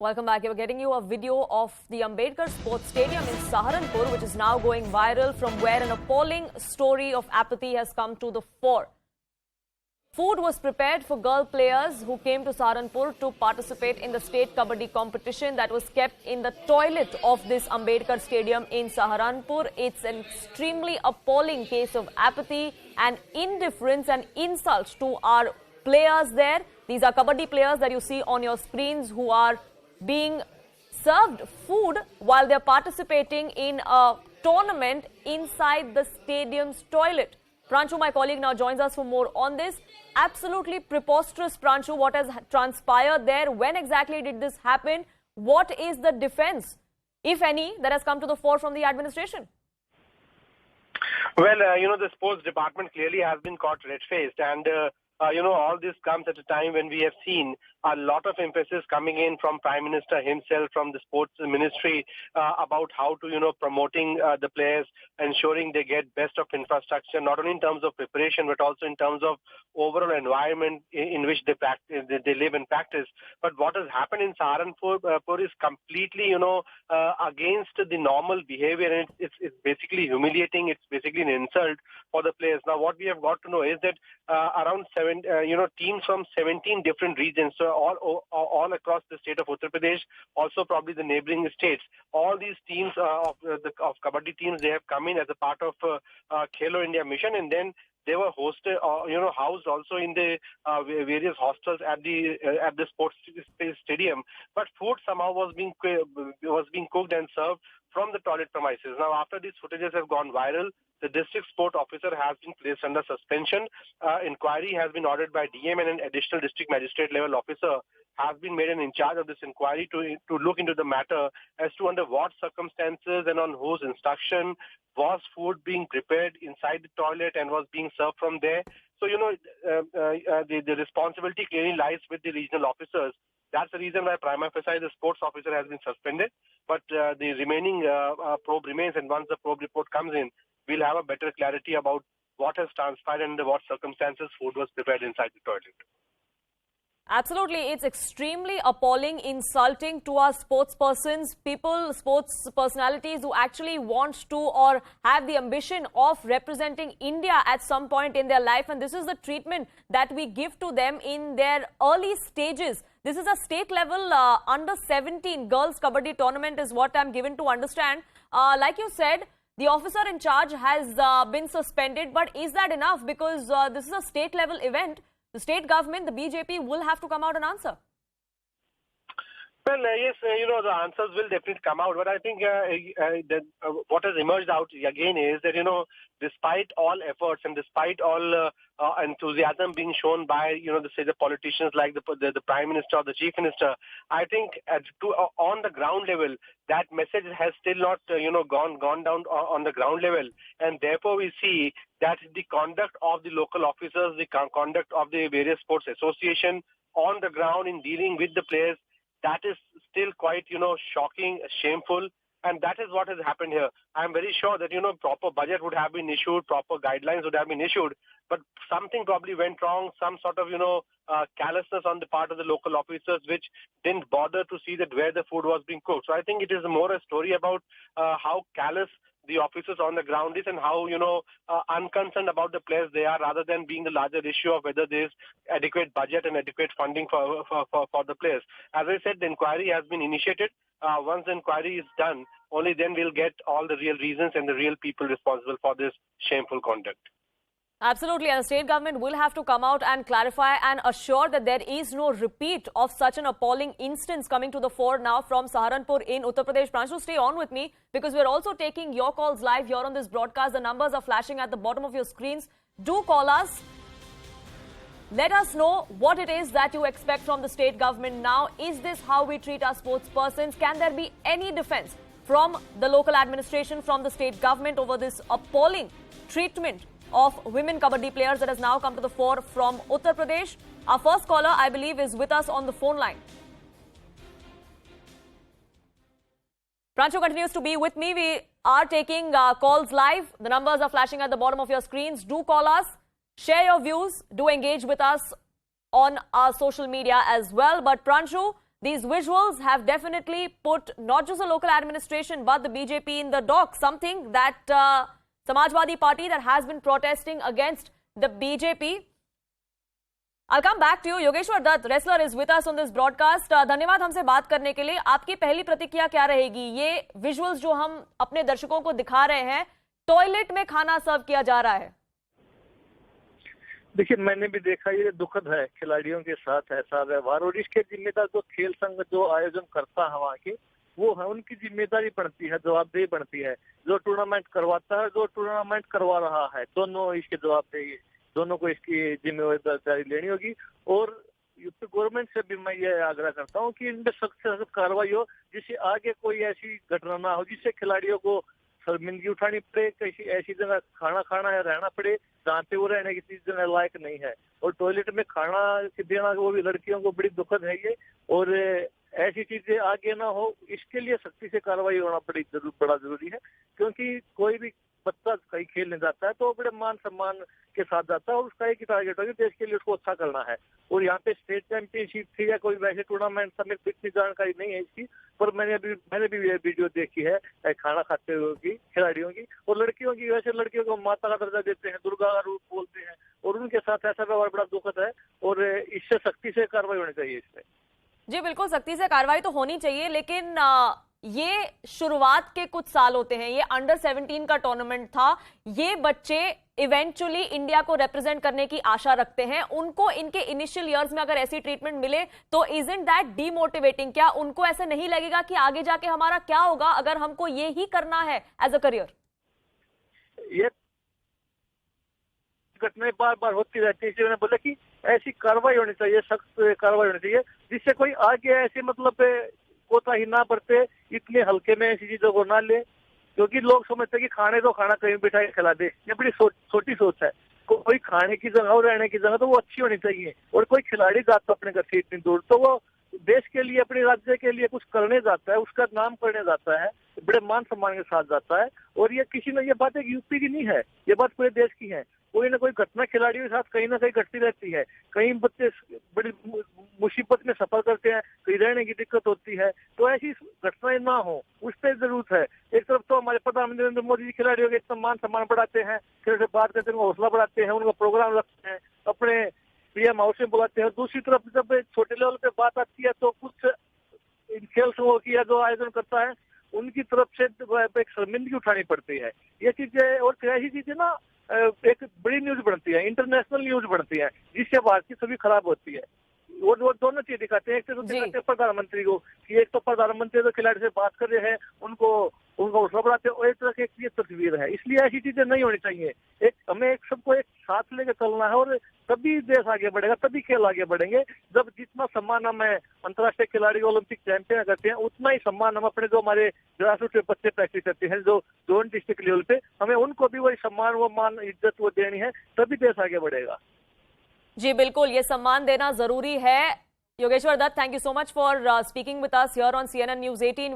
Welcome back. We're getting you a video of the Ambedkar Sports Stadium in Saharanpur, which is now going viral from where an appalling story of apathy has come to the fore. Food was prepared for girl players who came to Saharanpur to participate in the state Kabaddi competition that was kept in the toilet of this Ambedkar Stadium in Saharanpur. It's an extremely appalling case of apathy and indifference and insult to our players there. These are Kabaddi players that you see on your screens who are being served food while they're participating in a tournament inside the stadium's toilet. Pranchu, my colleague, now joins us for more on this. Absolutely preposterous, Pranchu, what has transpired there. When exactly did this happen? What is the defense, if any, that has come to the fore from the administration? Well, the sports department clearly has been caught red-faced, and all this comes at a time when we have seen a lot of emphasis coming in from Prime Minister himself, from the sports ministry, about how to, promoting the players, ensuring they get best of infrastructure, not only in terms of preparation, but also in terms of overall environment in which they live and practice. But what has happened in Saharanpur is completely, against the normal behavior, and it's basically humiliating. It's basically an insult for the players. Now, what we have got to know is that around teams from 17 different regions, so all across the state of Uttar Pradesh, also probably the neighboring states. All these teams of Kabaddi teams, they have come in as a part of Khelo India mission, and then they were hosted, housed also in the various hostels at the sports stadium. But food somehow was being cooked and served from the toilet premises. Now, after these footages have gone viral, the district sport officer has been placed under suspension. Inquiry has been ordered by DM, and an additional district magistrate level officer has been made in charge of this inquiry to look into the matter as to under what circumstances and on whose instruction was food being prepared inside the toilet and was being served from there. So, the responsibility clearly lies with the regional officers. That's the reason why prima facie the sports officer has been suspended. But the remaining probe remains, and once the probe report comes in, we'll have a better clarity about what has transpired and under what circumstances food was prepared inside the toilet. Absolutely. It's extremely appalling, insulting to our sports persons, sports personalities who actually want to or have the ambition of representing India at some point in their life. And this is the treatment that we give to them in their early stages. This is a state level under 17 girls Kabaddi tournament is what I'm given to understand. Like you said, the officer in charge has been suspended, but is that enough? Because this is a state level event. The state government, the BJP, will have to come out and answer. Well, yes, the answers will definitely come out. But I think what has emerged out again is that, despite all efforts and despite all enthusiasm being shown by, the politicians like the Prime Minister or the Chief Minister, I think on the ground level, that message has still not, gone down on the ground level. And therefore, we see that the conduct of the local officers, the conduct of the various sports association on the ground in dealing with the players, that is still quite, shocking, shameful. And that is what has happened here. I'm very sure that, proper budget would have been issued, proper guidelines would have been issued, but something probably went wrong, some sort of, callousness on the part of the local officers, which didn't bother to see that where the food was being cooked. So I think it is more a story about how callous the officers on the ground is and how, unconcerned about the players they are, rather than being the larger issue of whether there is adequate budget and adequate funding for the players. As I said, the inquiry has been initiated. Once the inquiry is done, only then we'll get all the real reasons and the real people responsible for this shameful conduct. Absolutely, and the state government will have to come out and clarify and assure that there is no repeat of such an appalling instance coming to the fore now from Saharanpur in Uttar Pradesh. Pranchu, stay on with me because we're also taking your calls live here on this broadcast. The numbers are flashing at the bottom of your screens. Do call us. Let us know what it is that you expect from the state government now. Is this how we treat our sports persons? Can there be any defense from the local administration, from the state government over this appalling treatment of women Kabaddi players that has now come to the fore from Uttar Pradesh? Our first caller, I believe, is with us on the phone line. Pranchu continues to be with me. We are taking calls live. The numbers are flashing at the bottom of your screens. Do call us. Share your views. Do engage with us on our social media as well. But Pranchu, these visuals have definitely put not just the local administration but the BJP in the dock, something that Samajwadi Party that has been protesting against the BJP. I'll come back to you. Yogeshwar Dutt, wrestler, is with us on this broadcast. धन्यवाद हमसे बात करने के लिए. आपकी पहली प्रतिक्रिया क्या रहेगी? ये विजुअल्स जो हम अपने दर्शकों को दिखा रहे हैं, टॉयलेट में खाना सर्व किया जा रहा है. देखिए, मैंने भी देखा, ये दुखद है. खिलाड़ियों के साथ ऐसा व्यवहार, और इसके जिम्मेदार जो खेल संघ जो आयोजन करता है वहाँ के, वो है, उनकी जिम्मेदारी बनती है, जवाबदेही बनती है. जो टूर्नामेंट करवाता है, जो टूर्नामेंट करवा रहा है, दोनों इसके जवाबदेही, दोनों को इसकी जिम्मेदारी लेनी होगी. और यूपी गवर्नमेंट से भी मैं ये आग्रह करता हूँ कि इनमें सख्त से सख्त कार्रवाई हो, जिससे आगे कोई ऐसी घटना ना हो जिससे खिलाड़ियों को शर्मिंदगी उठानी पड़े, किसी ऐसी जगह खाना खाना है, रहना पड़े जहाँ पे वो रहने की चीज लायक नहीं है. और टॉयलेट में खाना देना, वो भी लड़कियों को, बड़ी दुखद है ये. और ऐसी चीजें आगे ना हो, इसके लिए सख्ती से कार्रवाई होना बड़ा जरूरी है. क्योंकि कोई भी बच्चा कहीं खेलने जाता है तो बड़े मान सम्मान के साथ जाता है, और उसका एक ही टारगेट होगा, देश के लिए उसको अच्छा करना है. और यहाँ पे स्टेट चैंपियनशिप थी या कोई वैसे टूर्नामेंट, हमें इतनी जानकारी नहीं है इसकी, पर मैंने भी ये वीडियो देखी है खाना खाते हुए की खिलाड़ियों की. और लड़कियों की, वैसे लड़कियों को माता का दर्जा देते हैं, दुर्गा का रूप बोलते हैं, और उनके साथ ऐसा व्यवहार बड़ा दुखद है. और इससे सख्ती से कार्रवाई होनी चाहिए इसमें. जी बिल्कुल, सख्ती से कार्रवाई तो होनी चाहिए, लेकिन ये शुरुआत के कुछ साल होते हैं. ये अंडर 17 का टूर्नामेंट था. ये बच्चे इवेंचुअली इंडिया को रिप्रेजेंट करने की आशा रखते हैं. उनको इनके इनिशियल ईयर्स में अगर ऐसी ट्रीटमेंट मिले तो इजंट दैट डीमोटिवेटिंग? क्या उनको ऐसे नहीं लगेगा कि आगे जाके हमारा क्या होगा अगर हमको ये ही करना है एज अ करियर? ये घटनाएं बार बार होती रहती है, इसलिए मैंने बोला कि ऐसी कार्रवाई होनी चाहिए, सख्त कार्रवाई होनी चाहिए, जिससे कोई आगे ऐसे मतलब कोताही ना बरते, इतने हल्के में ऐसी चीजों को ना ले. क्योंकि लोग समझते हैं कि खाने तो खाना कहीं बिठा के खिला दे, ये बड़ी छोटी सोच है. कोई खाने की जगह और रहने की जगह तो वो अच्छी होनी चाहिए. और कोई खिलाड़ी जाता अपने घर से इतनी दूर, तो वो देश के लिए, अपने राज्य के लिए कुछ करने जाता है, उसका नाम करने जाता है, बड़े मान सम्मान के साथ जाता है. और ये किसी ने, ये बात एक यूपी की नहीं है, ये बात पूरे देश की है. कोई ना कोई घटना खिलाड़ियों के साथ कहीं ना कहीं घटती रहती है. कहीं बच्चे बड़ी मुसीबत में सफर करते हैं, कहीं रहने की दिक्कत होती है. तो ऐसी घटनाएं ना हो, उस पर जरूरत है. एक तरफ तो हमारे प्रधानमंत्री नरेंद्र मोदी जी खिलाड़ियों के इतना मान सम्मान बढ़ाते हैं, फिर से बात करते हैं, उनका हौसला बढ़ाते हैं, उनका प्रोग्राम रखते हैं, अपने पीएम हाउस में बुलाते हैं. दूसरी तरफ जब छोटे लेवल पे बात आती है तो कुछ खेल समूह की या जो आयोजन करता है उनकी तरफ से एक शर्मिंदगी उठानी पड़ती है. ये चीजें, और ऐसी चीजें ना एक बड़ी न्यूज बनती है, इंटरनेशनल न्यूज बनती है, जिससे भारत की छवि खराब होती है. वो दोनों चीज दिखाते हैं. एक तो दिखाते हैं प्रधानमंत्री को कि एक तो प्रधानमंत्री तो खिलाड़ी से बात कर रहे हैं, उनका हौसला बढ़ाते हैं, और एक तरह की ये तस्वीर है. इसलिए ऐसी चीजें नहीं होनी चाहिए. हमें सबको एक साथ लेकर चलना है, और तभी देश आगे बढ़ेगा, तभी खेल आगे बढ़ेंगे. जब जितना सम्मान हम अंतर्राष्ट्रीय खिलाड़ी ओलंपिक चैंपियन करते हैं, उतना ही सम्मान हम अपने जो हमारे ग्रासरूट पे बच्चे प्रैक्टिस करते हैं, जो जोन डिस्ट्रिक्ट लेवल पे, हमें उनको भी वही सम्मान, वो मान, इज्जत वो देनी है, तभी देश आगे बढ़ेगा. जी बिल्कुल, ये सम्मान देना जरूरी है. Yogeshwar Dutt, thank you so much for speaking with us here on CNN News 18.